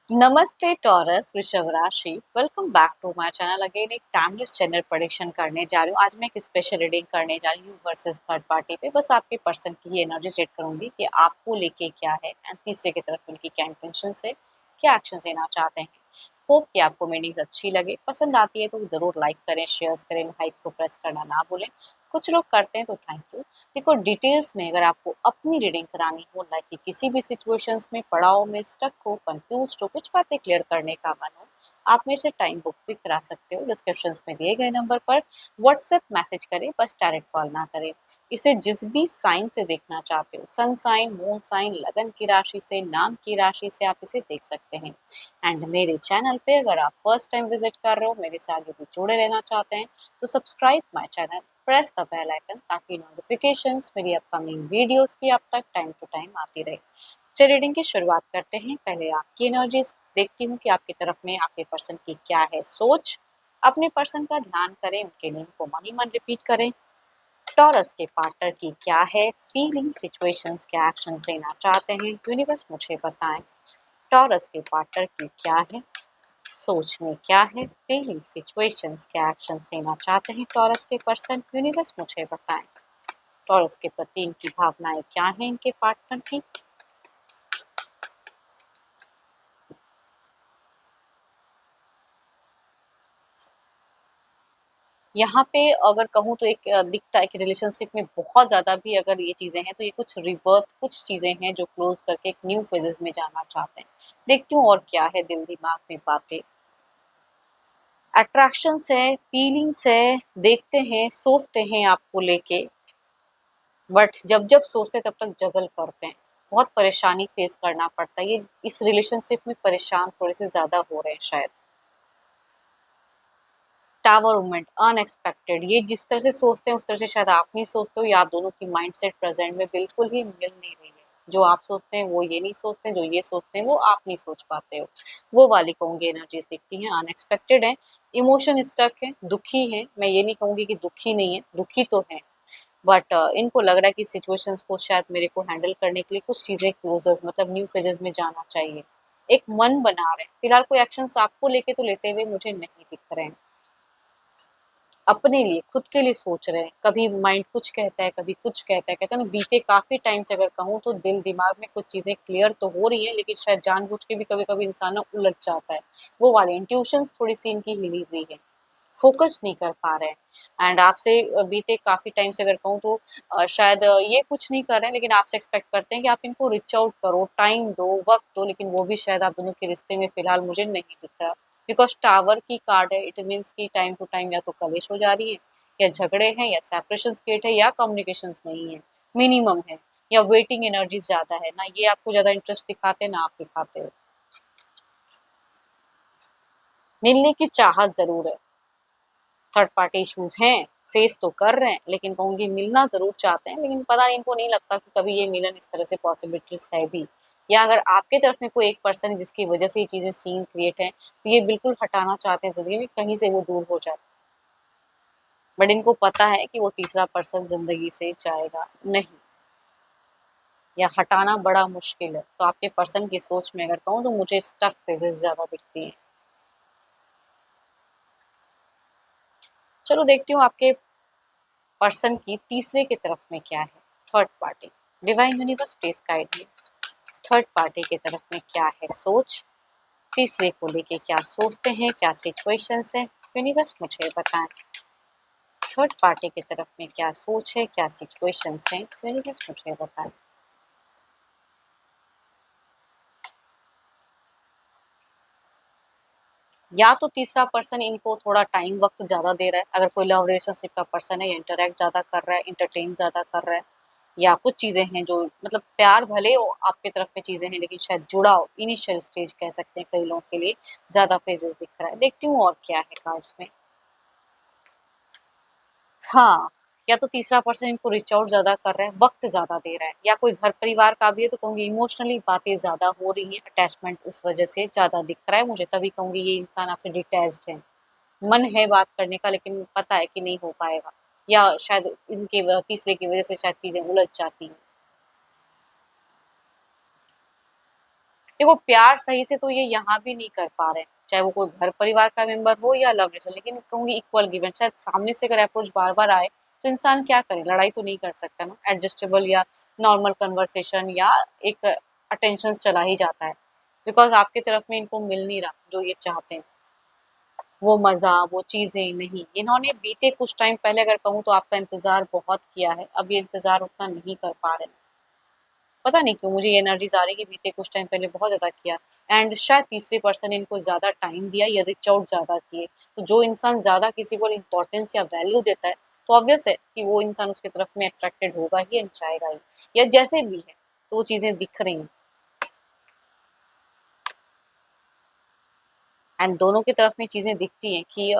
नमस्ते टॉरस वृषभ राशि। Welcome back to my channel. Again एक टाइमलेस चैनल प्रेडिक्शन करने जा रही हूँ। आज मैं एक स्पेशल रीडिंग करने जा रही हूँ वर्सेस थर्ड पार्टी पे। बस आपके पर्सन की ही एनर्जी सेट करूंगी कि आपको लेके क्या है एंड तीसरे की तरफ उनकी क्या इंटेंशन है, क्या एक्शन लेना चाहते हैं। होप कि आपको मीनिंग्स अच्छी लगे। पसंद आती है तो ज़रूर लाइक करें, शेयर करें, लाइक को प्रेस करना ना भूलें। कुछ लोग करते हैं तो थैंक यू। देखो, डिटेल्स में अगर आपको अपनी रीडिंग करानी हो, लाइक कि किसी भी सिचुएशंस में पड़ाव में स्टक हो, कंफ्यूज हो, कुछ बातें क्लियर करने का मन हो, आप मेरे से टाइम बुक भी करा सकते हो। डिस्क्रिप्शन में दिए गए नंबर पर व्हाट्सएप मैसेज करें, बस डायरेक्ट कॉल ना करें। इसे जिस भी साइन से देखना चाहते हो, सन साइन, मून साइन, लगन की राशि से, नाम की राशि से, आप इसे देख सकते हैं। एंड मेरे चैनल पे अगर आप फर्स्ट टाइम विजिट कर रहे हो, मेरे से आगे भी जुड़े रहना चाहते हैं, तो subscribe my channel, press the bell icon ताकि नोटिफिकेशंस मेरी अपकमिंग वीडियोस की आप तक टाइम टू टाइम आती रहे। चलिए रीडिंग की शुरुआत करते हैं। पहले आपकी एनर्जीज देखती हूँ कि आपकी तरफ में आपके पर्सन की क्या है सोच। अपने पर्सन का ध्यान करें, उनके नेम को मन ही मन रिपीट करें। टॉरस के पार्टनर की क्या है फीलिंग, सिचुएशंस, क्या एक्शन लेना चाहते हैं, यूनिवर्स मुझे बताएं। टॉरस के पार्टनर की क्या है सोच में, क्या है फीलिंग, सिचुएशंस, क्या एक्शन लेना चाहते हैं टॉरस के पर्सन, यूनिवर्स मुझे बताएं। टॉरस के प्रति इनकी भावनाएं क्या हैं इनके पार्टनर की। यहाँ पे अगर कहूँ तो एक दिखता है कि रिलेशनशिप में बहुत ज़्यादा भी अगर ये चीज़ें हैं तो ये कुछ रिवर्थ, कुछ चीज़ें हैं जो क्लोज करके एक न्यू फेजेस में जाना चाहते हैं। देखती हूँ और क्या है दिल दिमाग में बातें। अट्रैक्शंस है, फीलिंग्स है, देखते हैं, सोचते हैं आपको लेके, बट जब जब सोचते तब तक जगल करते हैं। बहुत परेशानी फेस करना पड़ता है। ये इस रिलेशनशिप में परेशान थोड़े से ज़्यादा हो रहे हैं शायद। टावर मूवमेंट अनएक्सपेक्टेड, ये जिस तरह से सोचते हैं उस तरह से शायद आप नहीं सोचते हो, या आप दोनों की माइंडसेट प्रेजेंट में बिल्कुल ही मिल नहीं रही है। जो आप सोचते हैं वो ये नहीं सोचते हैं, जो ये सोचते हैं वो आप नहीं सोच पाते हो। वो वाली कहूँगी एनर्जीज दिखती हैं, अनएक्सपेक्टेड है, इमोशन स्टक है, दुखी है। मैं ये नहीं कहूँगी कि दुखी नहीं है, दुखी तो है, बट इनको लग रहा है कि सिचुएशंस को शायद मेरे को हैंडल करने के लिए कुछ चीज़ें क्लोजर्स मतलब न्यू फेजेस में जाना चाहिए। एक मन बना रहे हैं, फिलहाल कोई एक्शंस आपको लेके तो लेते हुए मुझे नहीं दिख रहे हैं। अपने लिए, खुद के लिए सोच रहे हैं। कभी माइंड कुछ कहता है, कभी कुछ कहता है। कहते हैं ना, बीते काफ़ी टाइम से अगर कहूँ तो दिल दिमाग में कुछ चीज़ें क्लियर तो हो रही हैं, लेकिन शायद जानबूझ के भी कभी-कभी इंसान ना उलझ जाता है। वो वाली इंट्यूशंस थोड़ी-सी इनकी हिली हुई है। फ़ोकस नहीं कर पा रहे हैं। एंड आपसे बीते काफ़ी टाइम से अगर कहूँ तो शायद ये कुछ नहीं कर रहे हैं, लेकिन आपसे एक्सपेक्ट करते हैं कि आप इनको रीच आउट करो, टाइम दो, वक़्त दो, लेकिन वो भी शायद आप दोनों के रिश्ते में फ़िलहाल मुझे नहीं दिख रहा। बिकॉज़ टावर की कार्ड है, इट मीन्स कि टाइम टू टाइम या तो कलेश हो जा रही है, या झगड़े हैं, या सेपरेशंस क्रिएट है, या कम्युनिकेशंस नहीं है, मिनिमम है, या वेटिंग एनर्जीज़ ज़्यादा है। ना ये आपको ज़्यादा इंटरेस्ट दिखाते हैं, ना आप दिखाते हो। मिलने की चाहत ज़रूर है, थर्ड पार्टी इश्यूज हैं, फेस तो कर रहे हैं, लेकिन कहूँगी मिलना ज़रूर चाहते हैं, लेकिन पता नहीं इनको नहीं लगता कि कभी ये मिलन इस तरह से पॉसिबिलिटीज़ है भी। या अगर आपके तरफ में कोई एक पर्सन है जिसकी वजह से ये चीज़ें सीन क्रिएट हैं, तो ये बिल्कुल हटाना चाहते हैं ज़िंदगी में, कहीं से वो दूर हो जाए। बट इनको पता है कि वो तीसरा पर्सन ज़िंदगी से जाएगा नहीं, या हटाना बड़ा मुश्किल है। तो आपके पर्सन की सोच में अगर कहूँ तो मुझे स्टक फेजेज़ ज़्यादा दिखती हैं। चलो देखती हूँ आपके पर्सन की तीसरे की तरफ में क्या है, third party. Divine universe please guide me. Third party की तरफ में क्या है सोच, तीसरे को लेके क्या सोचते हैं, क्या सिचुएशंस है, यूनिवर्स मुझे बताएं। थर्ड पार्टी की तरफ में क्या सोच है, क्या सिचुएशंस है, यूनिवर्स मुझे बताएं। या तो तीसरा पर्सन इनको थोड़ा टाइम वक्त ज़्यादा दे रहा है, अगर कोई लव रिलेशनशिप का पर्सन है, या इंटरेक्ट ज़्यादा कर रहा है, इंटरटेन ज़्यादा कर रहा है, या कुछ चीज़ें हैं जो मतलब प्यार भले हो आपकी तरफ में चीज़ें हैं, लेकिन शायद जुड़ाव इनिशियल स्टेज कह सकते हैं कई लोगों के लिए ज़्यादा फेजेस दिख रहा है। देखती हूँ और क्या है कार्ड्स में। हाँ, या तो तीसरा पर्सन इनको रीच आउट ज़्यादा कर रहा है, वक्त ज़्यादा दे रहा है, या कोई घर परिवार का भी है तो कहूँगी इमोशनली बातें ज़्यादा हो रही हैं, अटैचमेंट उस वजह से ज़्यादा दिख रहा है मुझे, तभी कहूँगी ये इंसान आपसे डिटैच्ड है। मन है बात करने का, लेकिन पता है कि नहीं हो पाएगा, या शायद इनके तीसरे की वजह से शायद चीज़ें उलझ जाती हैं। देखो प्यार सही से तो ये यहाँ भी नहीं कर पा रहे हैं, चाहे वो कोई घर परिवार का मेंबर हो या लव रिलेशन, लेकिन कहूंगी इक्वल गिवन। शायद सामने से अगर अप्रोच बार बार आए तो इंसान क्या करे, लड़ाई तो नहीं कर सकता ना, एडजस्टेबल या नॉर्मल कन्वर्सेशन या एक अटेंशन चला ही जाता है, बिकॉज आपकी तरफ में इनको मिल नहीं रहा जो ये चाहते हैं, वो मजा वो चीजें नहीं। इन्होंने बीते कुछ टाइम पहले अगर कहूँ तो आपका इंतजार बहुत किया है, अब ये इंतजार उतना नहीं कर पा रहे हैं। पता नहीं क्यों मुझे ये एनर्जीज आ रही है कि बीते कुछ टाइम पहले बहुत ज्यादा किया, एंड शायद तीसरे पर्सन इनको ज्यादा टाइम दिया या रिच आउट ज्यादा किए। तो जो इंसान ज्यादा किसी को इम्पोर्टेंस या वैल्यू देता है तो ऑब्वियस है कि वो इंसान उसकी तरफ में अट्रैक्टेड होगा ही एंड चाहेगा ही, या जैसे भी है तो वो चीजें दिख रही हैं। एंड दोनों की तरफ में चीजें दिखती हैं कि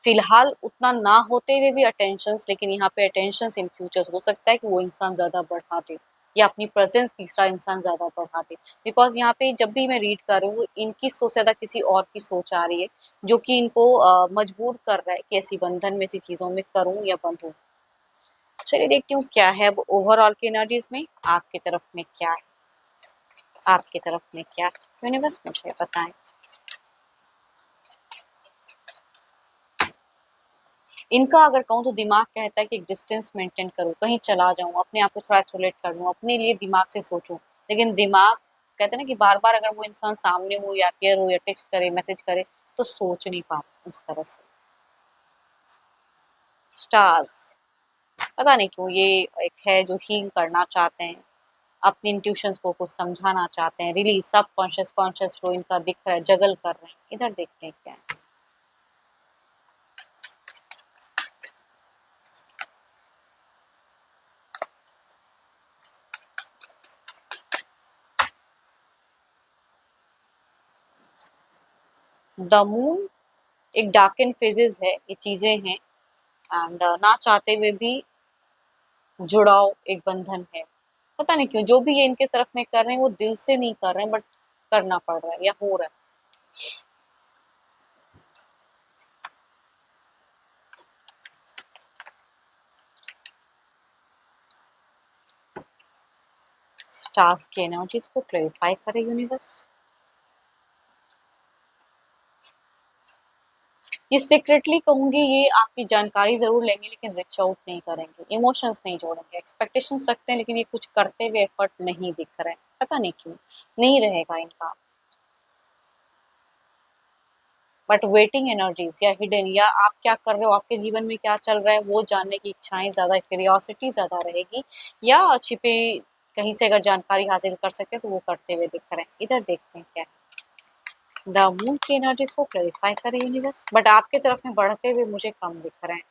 फिलहाल उतना ना होते हुए भी अटेंशंस, लेकिन यहाँ पे अटेंशंस इन फ्यूचर्स हो सकता है कि वो इंसान ज्यादा बढ़ा दे या अपनी प्रेजेंस तीसरा इंसान ज्यादा बढ़ा दे। बिकॉज यहाँ पे जब भी मैं रीड कर रही हूँ इनकी सोच ज्यादा किसी और की सोच आ रही है, जो कि इनको मजबूर कर रहा है कि ऐसी बंधन में ऐसी चीजों में करूँ या बंधूं। चलिए देखती हूँ क्या है अब ओवरऑल की एनर्जीज में, आपकी तरफ में क्या है, आपकी तरफ में क्या है, यूनिवर्स मुझे बताएं। इनका अगर कहूँ तो दिमाग कहता है कि एक डिस्टेंस मेंटेन करूँ, कहीं चला जाऊँ, अपने आप को थोड़ा आइसोलेट कर लूँ, अपने लिए दिमाग से सोचूं। लेकिन दिमाग कहते हैं ना कि बार बार अगर वो इंसान सामने हो या केयर हो या टेक्स्ट करे मैसेज करे तो सोच नहीं पा इस तरह से। स्टार्स, पता नहीं क्यों ये एक है जो हील करना चाहते हैं, अपनी इंट्यूशंस को कुछ समझाना चाहते हैं, रिलीज सब कॉन्शियस कॉन्शियस जो इनका दिख रहा है जगल कर रहे हैं। इधर देखते हैं क्या है। द मून एक डार्क एंड फेजेस है, ये चीजें हैं, एंड ना चाहते हुए भी जुड़ाव एक बंधन है। पता नहीं क्यों जो भी ये इनके तरफ में कर रहे हैं वो दिल से नहीं कर रहे हैं, बट करना पड़ रहा है या हो रहा है। स्टार्स की एनर्जीज को क्लैरिफाई करे यूनिवर्स। ये सीक्रेटली कहूंगी, ये आपकी जानकारी जरूर लेंगे लेकिन रिच आउट नहीं करेंगे, इमोशंस नहीं जोड़ेंगे, एक्सपेक्टेशंस रखते हैं लेकिन ये कुछ करते हुए एफर्ट नहीं दिख रहे हैं, पता नहीं क्यों नहीं रहेगा इनका। बट वेटिंग एनर्जीज या हिडन, या आप क्या कर रहे हो, आपके जीवन में क्या चल रहा है वो जानने की इच्छाएं ज्यादा, क्यूरियोसिटी ज्यादा रहेगी, या छिपे कहीं से अगर जानकारी हासिल कर सकते हैं तो वो करते हुए दिख रहे हैं। इधर देखते हैं क्या है। द मून की एनर्जीज को क्लैरिफाई करे यूनिवर्स, बट आपके तरफ में बढ़ते हुए मुझे कम दिख रहे हैं।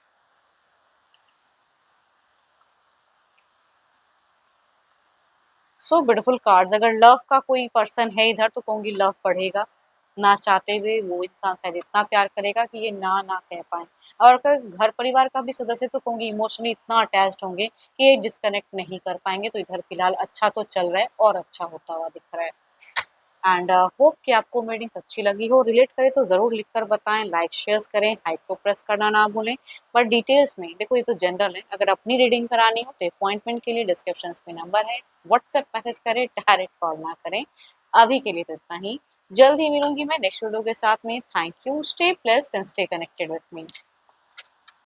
सो ब्यूटीफुल कार्ड्स, अगर लव का कोई पर्सन है इधर तो कहूंगी लव बढ़ेगा, ना चाहते हुए वो इंसान शायद इतना प्यार करेगा कि ये ना ना कह पाए। और अगर घर परिवार का भी सदस्य तो कहूंगी इमोशनली इतना अटैच्ड होंगे कि ये डिस्कनेक्ट नहीं कर पाएंगे। तो इधर फिलहाल अच्छा तो चल रहा है और अच्छा होता हुआ दिख रहा है। एंड होप कि आपको रीडिंग्स अच्छी लगी हो, रिलेट करे तो ज़रूर लिख कर बताएं, लाइक शेयर करें, हाइप को प्रेस करना ना भूलें। बट डिटेल्स में देखो ये तो जनरल है, अगर अपनी रीडिंग करानी हो तो अपॉइंटमेंट के लिए डिस्क्रिप्शन में नंबर है, व्हाट्सएप मैसेज करें, डायरेक्ट कॉल ना करें। अभी के लिए तो इतना ही, जल्द ही मिलूंगी मैं नेक्स्ट वीडियो के साथ में। Thank you, stay blessed and stay connected with me.